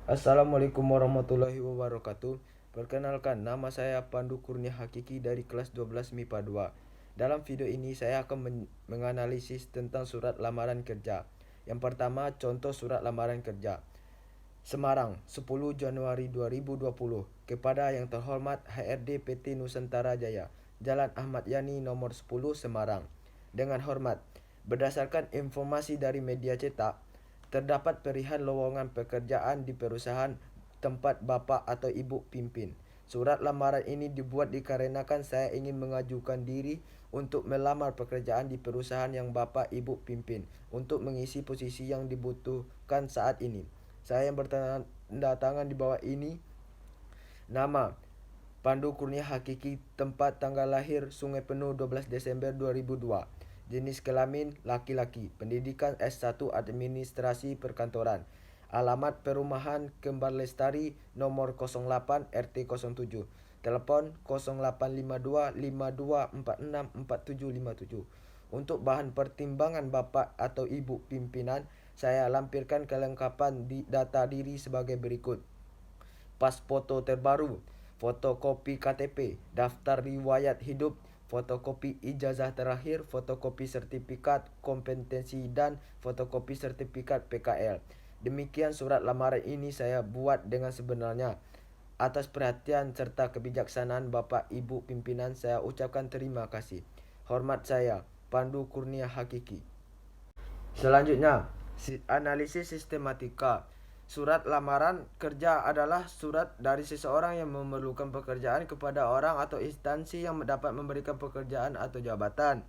Assalamualaikum warahmatullahi wabarakatuh. Perkenalkan, nama saya Pandu Kurnia Hakiki dari kelas 12 MIPA 2. Dalam video ini saya akan menganalisis tentang surat lamaran kerja. Yang pertama, contoh surat lamaran kerja. Semarang, 10 Januari 2020. Kepada yang terhormat HRD PT Nusantara Jaya, Jalan Ahmad Yani nomor 10 Semarang. Dengan hormat, berdasarkan informasi dari media cetak, terdapat perihal lowongan pekerjaan di perusahaan tempat Bapak atau Ibu pimpin. Surat lamaran ini dibuat dikarenakan saya ingin mengajukan diri untuk melamar pekerjaan di perusahaan yang Bapak Ibu pimpin untuk mengisi posisi yang dibutuhkan saat ini. Saya yang bertanda tangan di bawah ini. Nama Pandu Kurnia Hakiki. Tempat tanggal lahir Sungai Penuh 12 Desember 2002. Jenis kelamin laki-laki. Pendidikan S1 Administrasi Perkantoran. Alamat perumahan Kembar Lestari nomor 08 RT 07. Telepon 0852 52464757. Untuk bahan pertimbangan Bapak atau Ibu pimpinan, saya lampirkan kelengkapan data diri sebagai berikut: pas foto terbaru, fotokopi KTP, daftar riwayat hidup, fotokopi ijazah terakhir, fotokopi sertifikat kompetensi, dan fotokopi sertifikat PKL. Demikian surat lamaran ini saya buat dengan sebenarnya. Atas perhatian serta kebijaksanaan Bapak Ibu pimpinan, saya ucapkan terima kasih. Hormat saya, Pandu Kurnia Hakiki. Selanjutnya, analisis sistematika. Surat lamaran kerja adalah surat dari seseorang yang memerlukan pekerjaan kepada orang atau instansi yang dapat memberikan pekerjaan atau jabatan.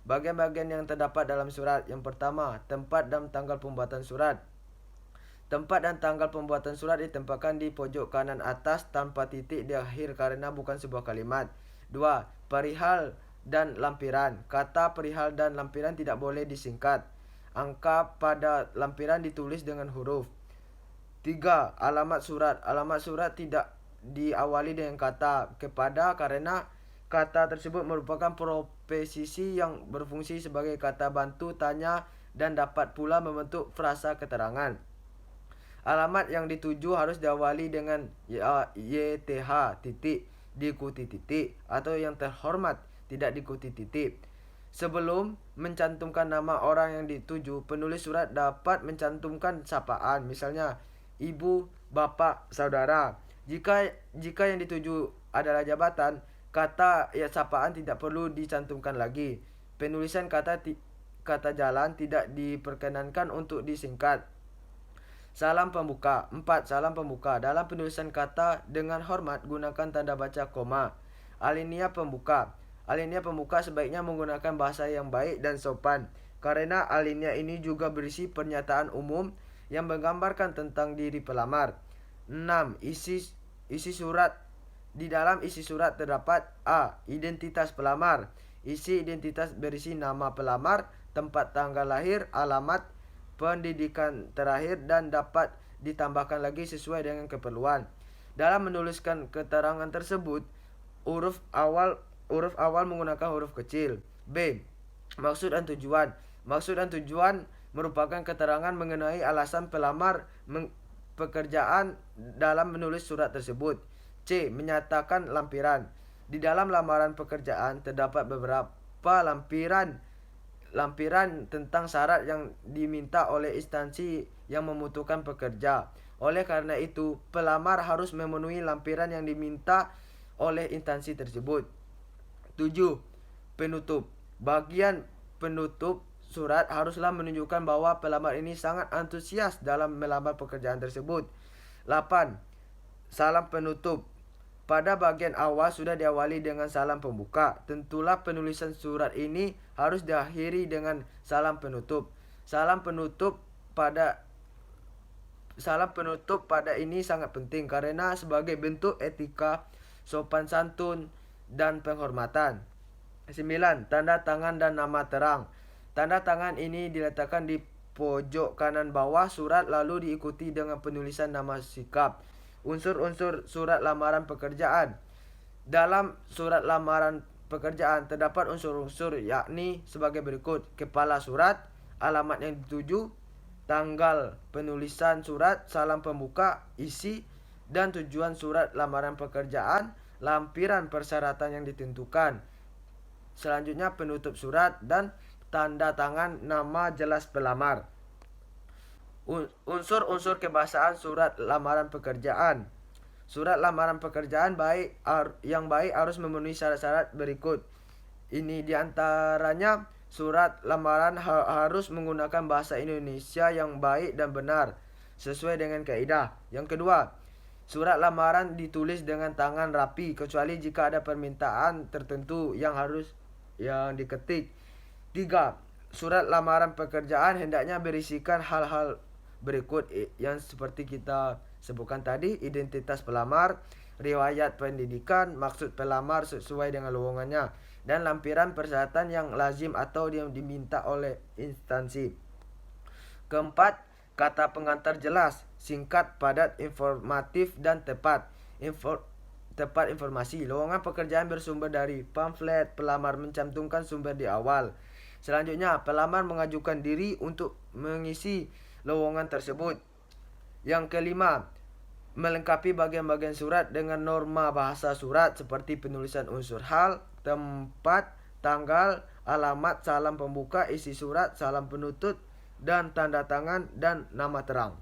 Bagian-bagian yang terdapat dalam surat. Yang pertama, tempat dan tanggal pembuatan surat. Tempat dan tanggal pembuatan surat ditempatkan di pojok kanan atas tanpa titik di akhir karena bukan sebuah kalimat. 2. Perihal dan lampiran. Kata perihal dan lampiran tidak boleh disingkat. Angka pada lampiran ditulis dengan huruf. 3. Alamat surat. Alamat surat tidak diawali dengan kata kepada karena kata tersebut merupakan proposisi yang berfungsi sebagai kata bantu tanya dan dapat pula membentuk frasa keterangan. Alamat yang dituju harus diawali dengan YTH titik diikuti titik atau yang terhormat tidak diikuti titik. Sebelum mencantumkan nama orang yang dituju, penulis surat dapat mencantumkan sapaan, misalnya ibu, bapak, saudara. Jika yang dituju adalah jabatan, kata ya sapaan tidak perlu dicantumkan lagi. Penulisan kata jalan tidak diperkenankan untuk disingkat. Salam pembuka. 4. Salam pembuka. Dalam penulisan kata dengan hormat, gunakan tanda baca koma. Alinea pembuka. Alinea pembuka sebaiknya menggunakan bahasa yang baik dan sopan, karena alinea ini juga berisi pernyataan umum yang menggambarkan tentang diri pelamar. 6. Isi surat. Di dalam isi surat terdapat A. Identitas pelamar. Isi identitas berisi nama pelamar, tempat tanggal lahir, alamat, pendidikan terakhir, dan dapat ditambahkan lagi sesuai dengan keperluan. Dalam menuliskan keterangan tersebut, huruf awal menggunakan huruf kecil. B. Maksud dan tujuan. Maksud dan tujuan merupakan keterangan mengenai alasan pelamar pekerjaan dalam menulis surat tersebut. C. Menyatakan lampiran. Di dalam lamaran pekerjaan terdapat beberapa lampiran tentang syarat yang diminta oleh instansi yang membutuhkan pekerja. Oleh karena itu, pelamar harus memenuhi lampiran yang diminta oleh instansi tersebut. 7. Penutup. Bagian penutup surat haruslah menunjukkan bahwa pelamar ini sangat antusias dalam melamar pekerjaan tersebut. 8. Salam penutup. Pada bagian awal sudah diawali dengan salam pembuka. Tentulah penulisan surat ini harus diakhiri dengan salam penutup. Salam penutup pada ini sangat penting karena sebagai bentuk etika, sopan santun, dan penghormatan. 9. Tanda tangan dan nama terang. Tanda tangan ini diletakkan di pojok kanan bawah surat lalu diikuti dengan penulisan nama sikap. Unsur-unsur surat lamaran pekerjaan. Dalam surat lamaran pekerjaan terdapat unsur-unsur yakni sebagai berikut: kepala surat, alamat yang dituju, tanggal penulisan surat, salam pembuka, isi dan tujuan surat lamaran pekerjaan, lampiran persyaratan yang ditentukan. Selanjutnya penutup surat dan tanda tangan nama jelas pelamar. Unsur-unsur kebahasaan surat lamaran pekerjaan. Surat lamaran pekerjaan yang baik harus memenuhi syarat-syarat berikut. Ini diantaranya surat lamaran harus menggunakan bahasa Indonesia yang baik dan benar sesuai dengan kaidah. Yang kedua, surat lamaran ditulis dengan tangan rapi kecuali jika ada permintaan tertentu yang diketik. Tiga, surat lamaran pekerjaan hendaknya berisikan hal-hal berikut yang seperti kita sebutkan tadi: identitas pelamar, riwayat pendidikan, maksud pelamar sesuai dengan lowongannya, dan lampiran persyaratan yang lazim atau yang diminta oleh instansi. Keempat, kata pengantar jelas, singkat, padat, informatif, dan tepat. Tepat informasi. Lowongan pekerjaan bersumber dari pamflet. Pelamar mencantumkan sumber di awal. Selanjutnya, pelamar mengajukan diri untuk mengisi lowongan tersebut. Yang kelima, melengkapi bagian-bagian surat dengan norma bahasa surat seperti penulisan unsur hal, tempat, tanggal, alamat, salam pembuka, isi surat, salam penutup, dan tanda tangan dan nama terang.